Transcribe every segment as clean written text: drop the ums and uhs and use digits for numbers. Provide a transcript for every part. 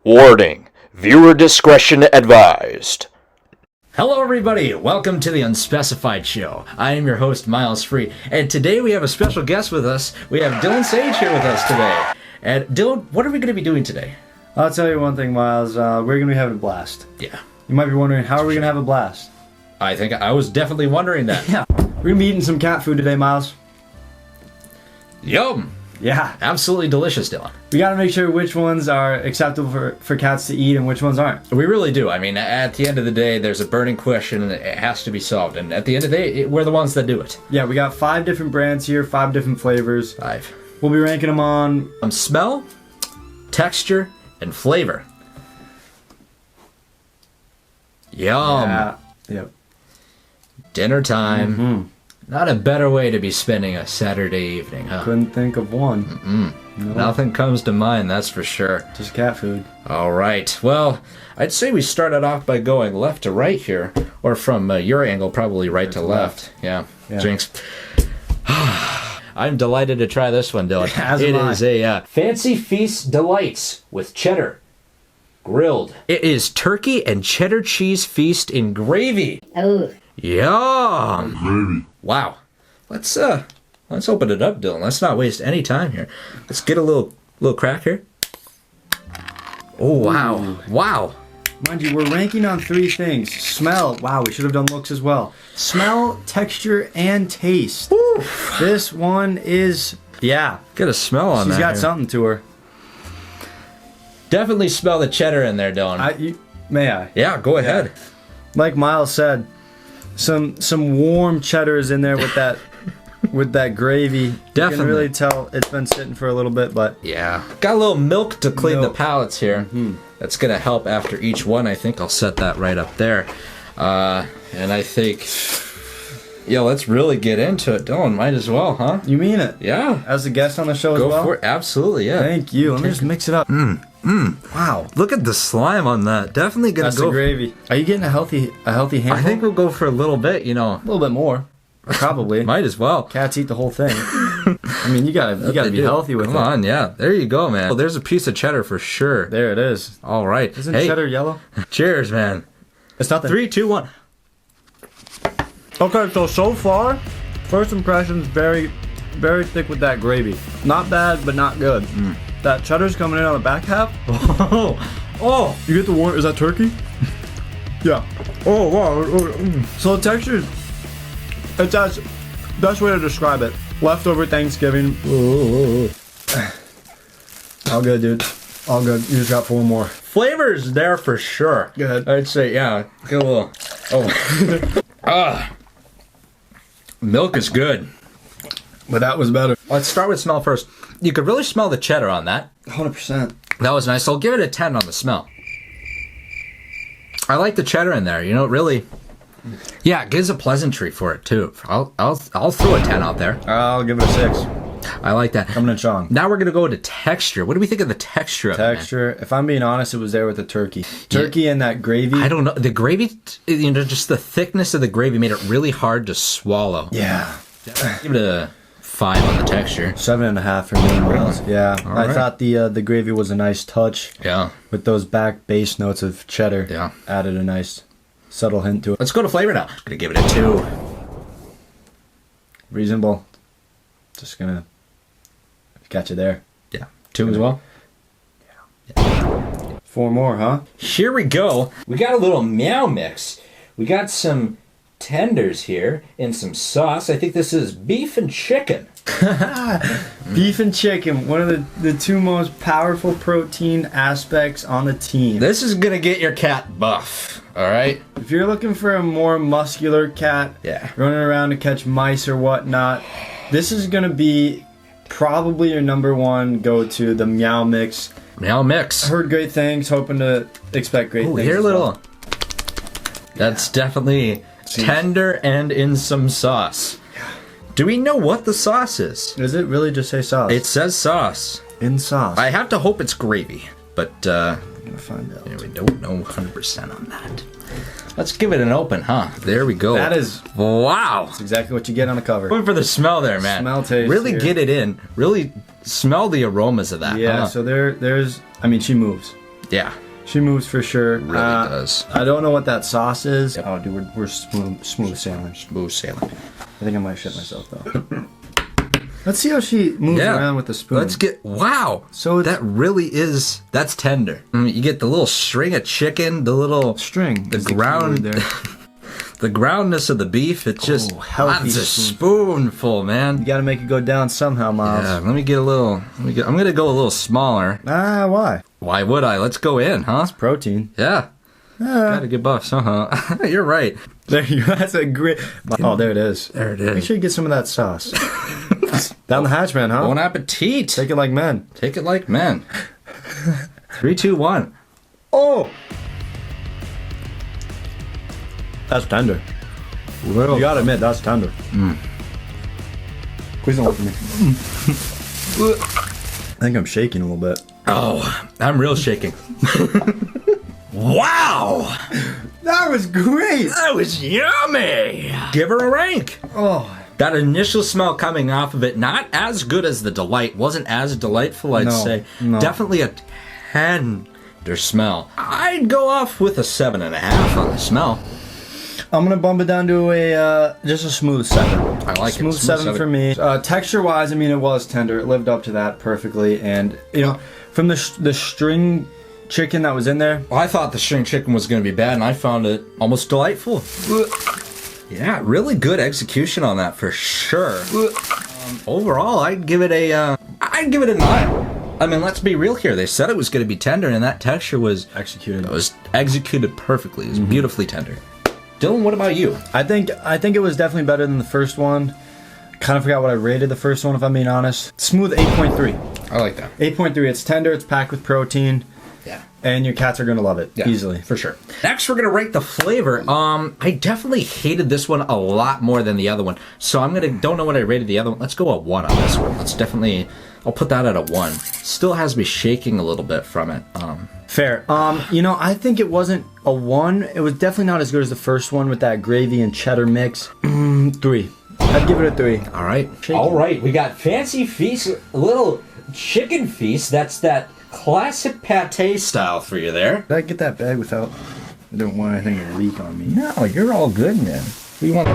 Warning, viewer discretion advised. Hello everybody, welcome to the Unspecified Show. I am your host, Miles Free, and today we have a special guest with us. We have Dylan Sage here with us today. And Dylan, what are we going to be doing today? I'll tell you one thing, Miles, we're going to be having a blast. Yeah. You might be wondering, how are we going to have a blast? I think I was definitely wondering that. Yeah. We're going to be eating some cat food today, Miles. Yum! Yeah. Absolutely delicious, Dylan. We got to make sure which ones are acceptable for cats to eat and which ones aren't. We really do. I mean, at the end of the day, there's a burning question and it has to be solved. And at the end of the day, we're the ones that do it. Yeah, we got 5 different brands here, 5 different flavors. 5. We'll be ranking them on Smell, texture, and flavor. Yum. Yeah. Yep. Dinner time. Mm-hmm. Not a better way to be spending a Saturday evening, huh? Couldn't think of one. No. Nothing comes to mind, that's for sure. Just cat food. All right. Well, I'd say we started off by going left to right here, or from your angle, probably right to left. Yeah. Jinx. I'm delighted to try this one, Dylan. It is a Fancy Feast Delights with cheddar. Grilled. It is turkey and cheddar cheese feast in gravy. Oh. Yum. Gravy. Wow. Let's open it up, Dylan. Let's not waste any time here. Let's get a little crack here. Oh wow. Ooh. Wow. Mind you, we're ranking on 3 things. Smell. Wow, we should have done looks as well. Smell, texture, and taste. Oof. This one is, yeah. Get a smell on that. She's got something to her. Definitely smell the cheddar in there, Dylan. May I? Yeah, go ahead. Like Miles said, some warm cheddar is in there with that with that gravy. Definitely. You can really tell it's been sitting for a little bit, but yeah. Got a little milk to clean the palates here. Mm-hmm. That's gonna help after each one. I think I'll set that right up there. And I think, yeah, let's really get into it. Dylan, might as well, huh? You mean it? Yeah. As a guest on the show Go as well? for it. Absolutely, yeah. Thank you. Let me just mix it up. Wow. Look at the slime on that. Definitely gonna That's go the gravy. Are you getting a healthy handful? I think we'll go for a little bit, you know. A little bit more. Probably. Might as well. Cats eat the whole thing. I mean, you gotta be healthy with it. Come on, yeah. There you go, man. Well, there's a piece of cheddar for sure. There it is. All right. Isn't cheddar yellow? Cheers, man. It's nothing. 3, 2, 1. Okay, so far, first impressions very, very thick with that gravy. Not bad, but not good. That cheddar's coming in on the back half. Oh, you get the warm. Is that turkey? Yeah. Oh wow. So the texture, it's best way to describe it. Leftover Thanksgiving. All good, dude. All good. You just got 4 more. Flavor's there for sure. Good. I'd say, yeah. Get a little. Oh. Milk is good. But that was better. Let's start with smell first. You could really smell the cheddar on that. 100%. That was nice. I'll give it a 10 on the smell. I like the cheddar in there. You know, really. Yeah, it gives a pleasantry for it too. I'll throw a 10 out there. I'll give it a 6. I like that. Coming in strong. Now we're gonna go to texture. What do we think of the texture of it? Texture. If I'm being honest, it was there with the turkey. Turkey and that gravy. I don't know. The gravy, you know, just the thickness of the gravy made it really hard to swallow. Yeah. Give it a 5 on the texture. 7.5 for me, Miles. Yeah. All right. I thought the gravy was a nice touch. Yeah. With those back base notes of cheddar. Yeah. Added a nice subtle hint to it. Let's go to flavor now. Gonna give it a 2. Reasonable. Just gonna catch you there. Yeah. 2 as well. Yeah. 4 more, huh? Here we go. We got a little Meow mix. We got some tenders here and some sauce. I think this is beef and chicken. Beef and chicken, one of the 2 most powerful protein aspects on the team. This is gonna get your cat buff. All right. If you're looking for a more muscular cat, running around to catch mice or whatnot, this is gonna be probably your number 1 go-to, the Meow mix. Meow mix. Heard great things, hoping to expect great things. Here, little. That's definitely tender and in some sauce. Do we know what the sauce is? Does it really just say sauce? It says sauce. In sauce. I have to hope it's gravy, but I'm gonna find out. We don't know 100% on that. Let's give it an open, huh? There we go. That is... Wow. That's exactly what you get on the cover. Going for the smell there, man. Smell, taste. Really here. get it in. Really smell the aromas of that. Yeah, huh? so there's... I mean, she moves. Yeah. She moves for sure. Really does. I don't know what that sauce is. Oh, dude, we're smooth sailing. Smooth sailing. I think I might shit myself though. Let's see how she moves around with the spoon. Let's get, wow. So that really is, that's tender. You get the little string of chicken, the little string, the ground, there. the groundness of the beef. It's just, that's a spoonful, man. You gotta make it go down somehow, Miles. Yeah, let me get a little, I'm gonna go a little smaller. Why? Why would I? Let's go in, huh? It's protein. Yeah. Gotta get buff somehow. You're right. There you go. That's a great. Oh, there it is. There it is. Make sure you get some of that sauce. Down the hatch, man, huh? Bon appetit. Take it like men. Take it like men. 3, 2, 1. Oh! That's tender. Well, You gotta admit, that's tender. Please don't look at me. I think I'm shaking a little bit. oh, I'm real shaking. Wow! That was great! That was yummy! Give her a rank. Oh. That initial smell coming off of it, not as good as the delight. Wasn't as delightful, I'd say. No. Definitely a tender smell. I'd go off with a 7.5 on the smell. I'm gonna bump it down to a just a smooth 7. I like smooth it. 7 for me. Texture-wise, I mean, it was tender. It lived up to that perfectly, and you know, from the string chicken that was in there. Well, I thought the string chicken was going to be bad, and I found it almost delightful. Yeah, really good execution on that for sure. Overall, I'd give it a 9. I mean, let's be real here. They said it was going to be tender, and that texture was Executed. It was executed perfectly. It was beautifully tender. Dylan, what about you? I think it was definitely better than the first one. Kind of forgot what I rated the first one, if I'm being honest. Smooth 8.3. I like that. 8.3. It's tender. It's packed with protein. Yeah. And your cats are gonna love it easily. For sure. Next, we're gonna rate the flavor. I definitely hated this one a lot more than the other one. So don't know what I rated the other one. Let's go a 1 on this one. I'll put that at a 1. Still has me shaking a little bit from it. Fair. You know, I think it wasn't a 1. It was definitely not as good as the first one with that gravy and cheddar mix. 3. I'd give it a 3. All right. Shaking. All right. We got Fancy Feast, a little chicken feast. That's that classic pate style for you there. Did I get that bag without? I don't want anything to leak on me. No, you're all good, man. We want.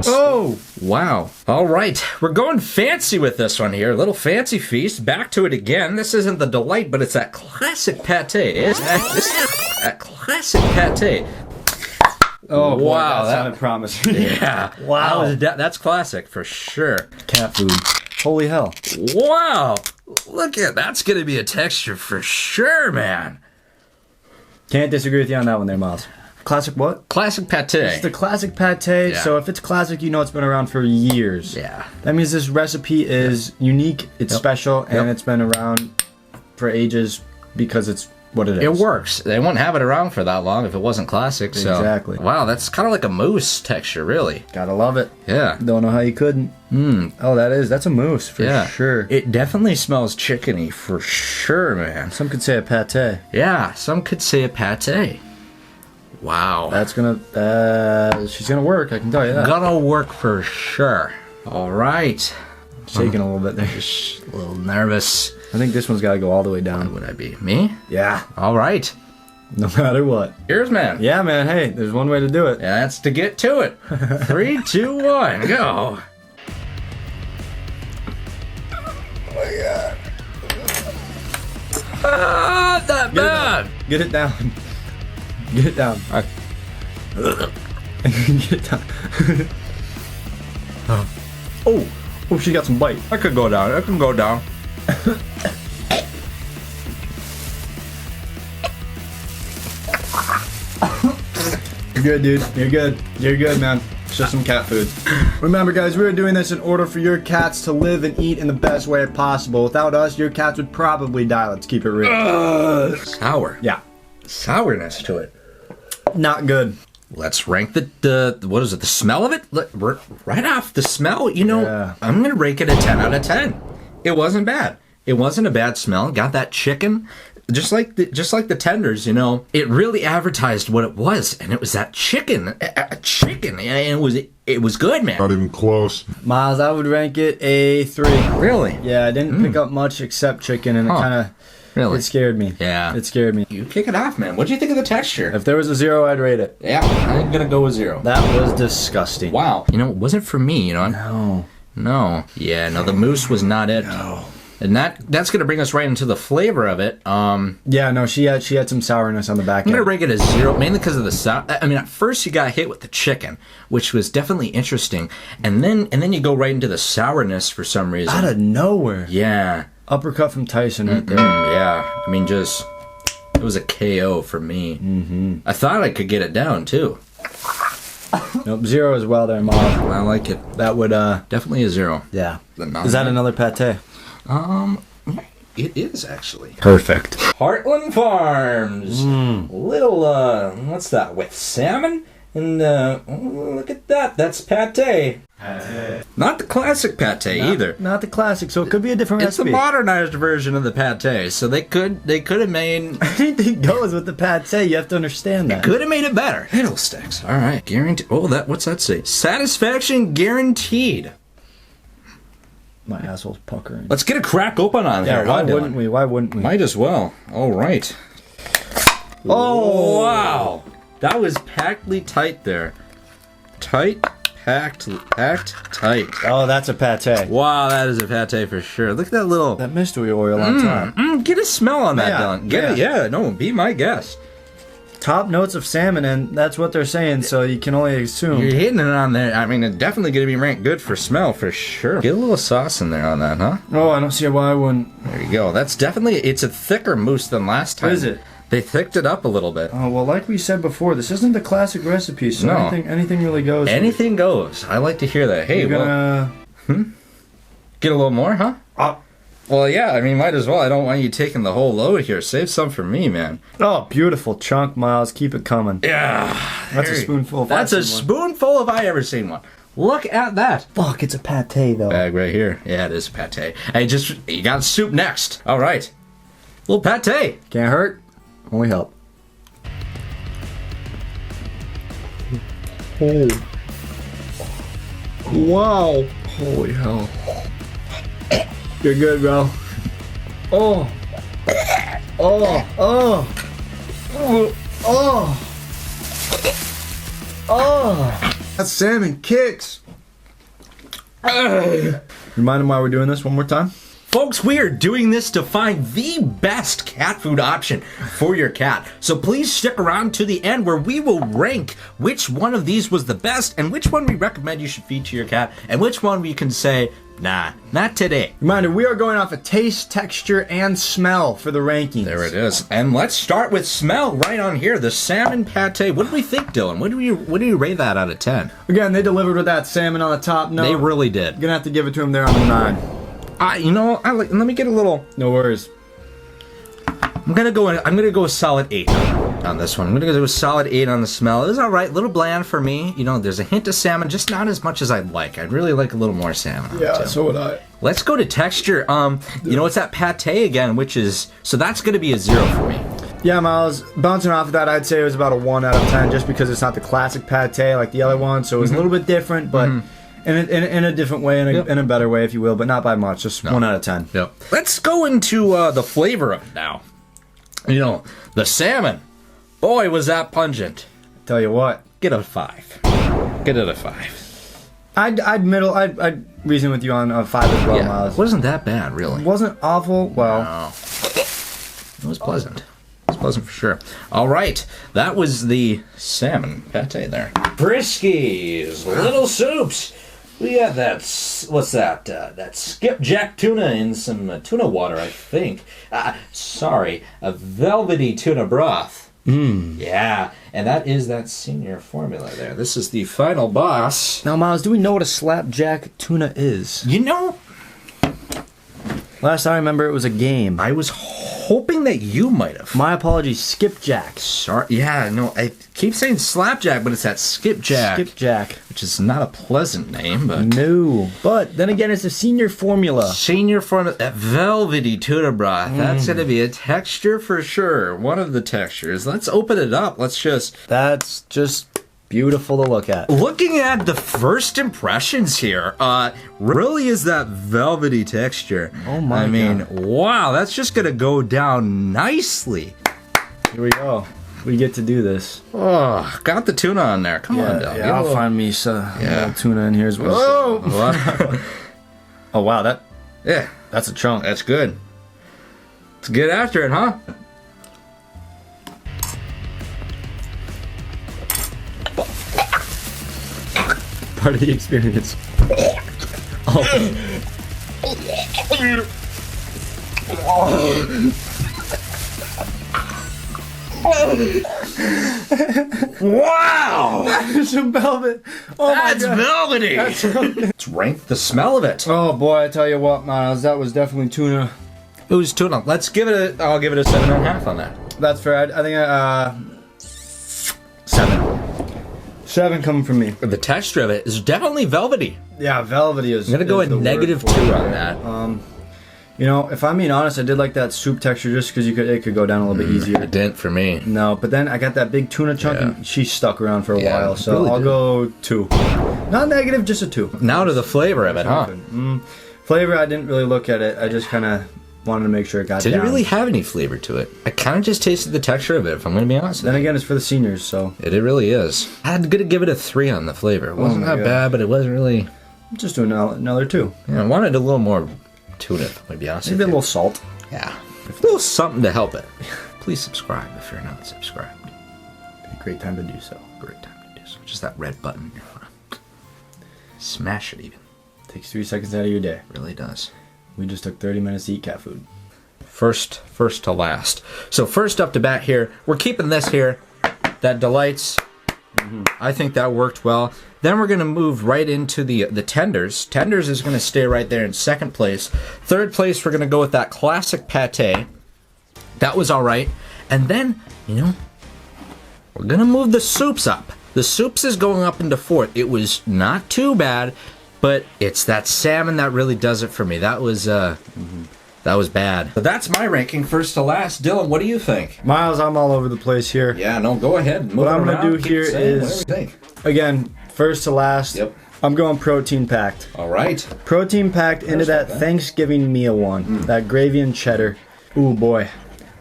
Oh! Wow. All right. We're going fancy with this one here. A little Fancy Feast. Back to it again. This isn't the delight, but it's that classic pate. It's that classic pate. Oh, boy, wow. that sounded promising. Yeah. Wow. That's classic for sure. Cat food. Holy hell. Wow. Look at that's going to be a texture for sure, man. Can't disagree with you on that one there, Miles. Classic what? Classic pate. It's the classic pate, Yeah. so if it's classic, you know it's been around for years. Yeah. That means this recipe is unique, it's special, and it's been around for ages because it's what it is. It works. They wouldn't have it around for that long if it wasn't classic. So. Exactly. Wow, that's kind of like a mousse texture, really. Gotta love it. Yeah. Don't know how you couldn't. Oh, that's a mousse for sure. It definitely smells chickeny for sure, man. Some could say a pate. Yeah, some could say a pate. Wow. That's gonna, she's gonna work, I can tell you that. Gonna work for sure. All right. Shaking a little bit there. Just a little nervous. I think this one's gotta go all the way down. Would I be? Me? Yeah. All right. No matter what. Cheers, man. Yeah, man, hey, there's one way to do it. Yeah, that's to get to it. 3, 2, 1, go. Oh my god. Ah, not bad. Get it down. Get it down. Get it down. Oh, she got some bite. I could go down. I can go down. You're good, dude. You're good. You're good, man. It's just some cat food. Remember, guys, we're doing this in order for your cats to live and eat in the best way possible. Without us, your cats would probably die. Let's keep it real. Sour. Yeah. Sourness to it. Not good. Let's rank the what is it? The smell of it? Right off the smell, you know, Yeah. I'm gonna rank it a 10 out of 10. It wasn't bad. It wasn't a bad smell. Got that chicken. just like the tenders, you know, it really advertised what it was, and it was that chicken, chicken, and it was good, man. Not even close. Miles, I would rank it a 3. Really? Yeah, I didn't pick up much except chicken, and it kind of really it scared me. Yeah, it scared me. You kick it off, man. What do you think of the texture? If there was a 0, I'd rate it. Yeah, I'm gonna go with 0. That was disgusting. Wow. You know, it wasn't for me. You know. No. Yeah. No, the mousse was not it. No. And that's gonna bring us right into the flavor of it. Yeah, no, she had some sourness on the back end. I'm gonna rank it a 0, mainly because of the sour. I mean, at first you got hit with the chicken, which was definitely interesting, and then you go right into the sourness for some reason. Out of nowhere. Yeah. Uppercut from Tyson right there. Yeah. I mean, it was a KO for me. Mm-hmm. I thought I could get it down too. Nope, 0 as well there, Mom. I like it. That would definitely a 0. Yeah. Is that another pate? It is actually. Perfect. Heartland Farms. Little what's that, with salmon? And look at that. That's pate. Not the classic pate either. Not the classic, so it could be a different It's recipe. a modernized version of the pate. So they could have made Anything goes with the pate. You have to understand that. could have made it better. Fiddlesticks. All right, guaranteed. Oh, what's that say? Satisfaction guaranteed. My asshole's puckering. Let's get a crack open on Yeah, here. why huh, Dylan? wouldn't we? Why wouldn't we? Might as well. All right. Oh, Wow. That was packedly tight there. Tight, packed, tight. Oh, that's a pate. Wow, that is a pate for sure. Look at that little... That mystery oil on top. get a smell on that, Yeah, Dylan. Get it? Yeah, no, be my guest. Top notes of salmon, and that's what they're saying, so you can only assume. You're hitting it on there. I mean, it's definitely going to be ranked good for smell, for sure. Get a little sauce in there on that, huh? Oh, I don't see why I wouldn't. There you go. That's definitely... It's a thicker mousse than last time. Is it? They thicked it up a little bit. Oh, well, like we said before, this isn't the classic recipe, so No. anything really goes. Anything goes. I like to hear that. Hey, You're well... gonna... Get a little more, huh? Well, yeah, I mean, might as well. I don't want you taking the whole load here. Save some for me, man. Oh, beautiful chunk, Miles. Keep it coming. Yeah. That's a spoonful. That's a spoonful if I ever seen one. Look at that. Fuck, it's a pate, though. Bag right here. Yeah, it is pate. Hey, you got soup next. All right. Little pate. Can't hurt, only help. Oh. Wow. Holy hell. You're good, bro. Oh. Oh. Oh. Oh. Oh. Oh. That salmon kicks. Remind them why we're doing this one more time. Folks, we are doing this to find the best cat food option for your cat. So please stick around to the end where we will rank which one of these was the best and which one we recommend you should feed to your cat and which one we can say, nah, not today. Reminder, we are going off of taste, texture, and smell for the rankings. There it is. And let's start with smell right on here. The salmon pate. What do we think, Dylan? What do you rate that out of 10? Again, they delivered with that salmon on the top note. They really did. Gonna have to give it to them there on the 9. Let me get a little. No worries. I'm gonna go a solid 8 on this one. I'm gonna go a solid 8 on the smell. It was all right, a little bland for me. You know, there's a hint of salmon, just not as much as I'd like. I'd really like a little more salmon. On it too. So would I. Let's go to texture. You know, it's that pate again, which is so that's gonna be a 0 for me. Yeah, Miles, bouncing off of that, I'd say it was about a 1 out of 10, just because it's not the classic pate like the other one, so it was a little bit different, but. In a different way, in a better way, if you will, but not by much. Just 1 out of 10. Yep. Let's go into the flavor of it now. You know, the salmon. Boy, was that pungent. Tell you what. Get a 5. Get it a 5. I'd reason with you on a 5 as well, Miles. Wasn't that bad, really. It wasn't awful. Well, No. It was pleasant. It was pleasant for sure. All right, that was the salmon pate there. Friskies, little soups. We got that. What's that? That skipjack tuna in some tuna water, I think. Sorry, a velvety tuna broth. Yeah, and that is that senior formula there. This is the final boss. now, Miles, do we know what a slapjack tuna is? You know, Last I remember, it was a game. I was hoping that you might have. My apologies, skipjack. Sorry. Yeah, no, I keep saying slapjack, but it's that skipjack. Skipjack. Which is not a pleasant name, but... No. But then again, it's a senior formula. Senior formula, that velvety tuna broth. That's going to be a texture for sure. One of the textures. Let's open it up. That's just beautiful to look at. Looking at the first impressions here, really is that velvety texture. Oh my God. Wow, that's just gonna go down nicely. Here we go. We get to do this. Oh, got the tuna on there. Come on, Del. Yeah, I'll find me some little tuna in here as well. Oh, oh wow, that's a chunk. That's good. Let's get after it, huh? Part of the experience. Oh. Wow! That's some velvet. Oh That's my God. velvety. Let's rank the smell of it. Oh boy, I tell you what, Miles, that was definitely tuna. It was tuna. I'll give it a 7.5 on that. That's fair. I think 7. 7 coming from me. The texture of it is definitely velvety. Yeah, velvety is. I'm gonna go a negative 2 on that. You know, if I'm being honest, I did like that soup texture just because it could go down a little bit easier. It didn't for me. No, but then I got that big tuna chunk and she stuck around for a while, so really I'll did. go 2. Not negative, just a 2. Now to the flavor of it, huh? Flavor, I didn't really look at it. I just kind of wanted to make sure it got Didn't down. really have any flavor to it. I kind of just tasted the texture of it, if I'm going to be honest. Then again, it's for the seniors, so. It really is. I'm going to give it a 3 on the flavor. It wasn't my that God. bad, but it wasn't really... Just do another 2. Yeah, I wanted a little more tuna, if I'm going to be honest Maybe with a you. little salt. Yeah. A little something to help it. Please subscribe if you're not subscribed. Be a great time to do so. Great time to do so. Just that red button. Smash it even. Takes 3 seconds out of your day. It really does. We just took 30 minutes to eat cat food. First to last. So first up to bat here, we're keeping this here. That delights. I think that worked well. Then we're going to move right into the tenders. Tenders is going to stay right there in second place. Third place, we're going to go with that classic pate. That was all right. And then, we're going to move the soups up. The soups is going up into fourth. It was not too bad, but it's that salmon that really does it for me. That was bad. But that's my ranking, first to last. Dylan, what do you think? Miles, I'm all over the place here. Yeah, no, go ahead. What I'm going to do here is, again, first to last, Yep. I'm going protein packed. All right. Protein packed into that Thanksgiving meal one. That gravy and cheddar. Ooh, boy.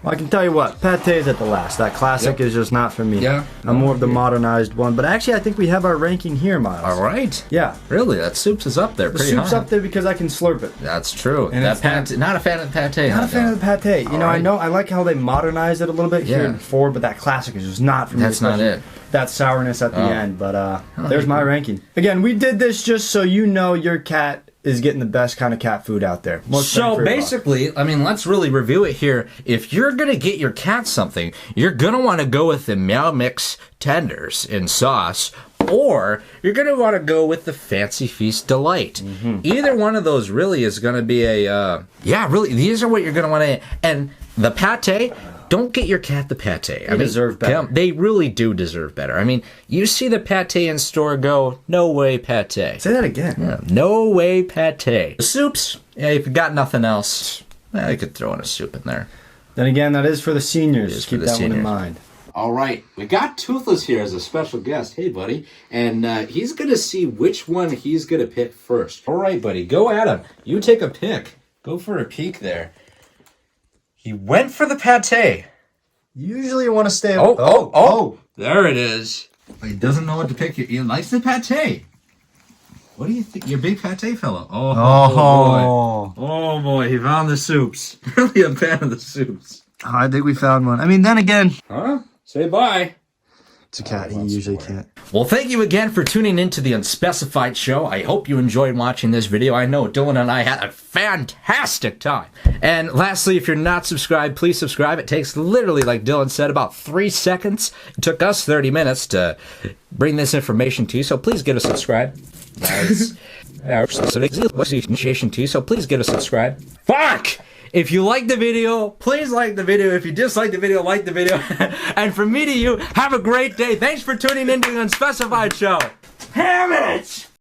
Well, I can tell you what, pate's at the last. That classic is just not for me. Yeah. I'm more of the modernized one. But actually, I think we have our ranking here, Miles. All right. Yeah. Really, that soups is up there The pretty soup's high. up there because I can slurp it. That's true. And That it's pate, not a fan of the pate. Not a fan of the pate. You know, right. I know I like how they modernized it a little bit here Yeah. in Ford, but that classic is just not for me. That's not especially it. That sourness at the end. But there's my ranking. Again, we did this just so you know your cat is getting the best kind of cat food out there. Most bang So for your buck. basically, I mean, let's really review it here. If you're going to get your cat something, you're going to want to go with the Meow Mix tenders in sauce, or you're going to want to go with the Fancy Feast Delight. Either one of those really is going to be a, really, these are what you're going to want to, and the pate, don't get your cat the pate. They deserve better. They really do deserve better. I mean, you see the pate in store, go, no way pate. Say that again. Yeah, no way pate. The soups, if you got nothing else, you could throw in a soup in there. Then again, that is for the seniors. is for Keep the that one in seniors. mind. All right, we got Toothless here as a special guest. Hey, buddy. And he's going to see which one he's going to pick first. All right, buddy, go at him. You take a pick. Go for a peek there. He went for the pate. Usually you want to stay... Oh, there it is. He doesn't know what to pick. He likes the pate. What do you think? You're a big pate fellow. Oh, boy. Oh, boy. He found the soups. Really a fan of the soups. I think we found one. I mean, then again... Huh? Say bye. It's a cat. He usually can't. Well, thank you again for tuning into the Unspecified Show. I hope you enjoyed watching this video. I know Dylan and I had a fantastic time. And lastly, if you're not subscribed, please subscribe. It takes literally, like Dylan said, about 3 seconds. It took us 30 minutes to bring this information to you, so please get a subscribe. So please get a subscribe. Fuck! If you like the video, please like the video. If you dislike the video, like the video. And from me to you, have a great day. Thanks for tuning in to the Unspecified Show. Damn it!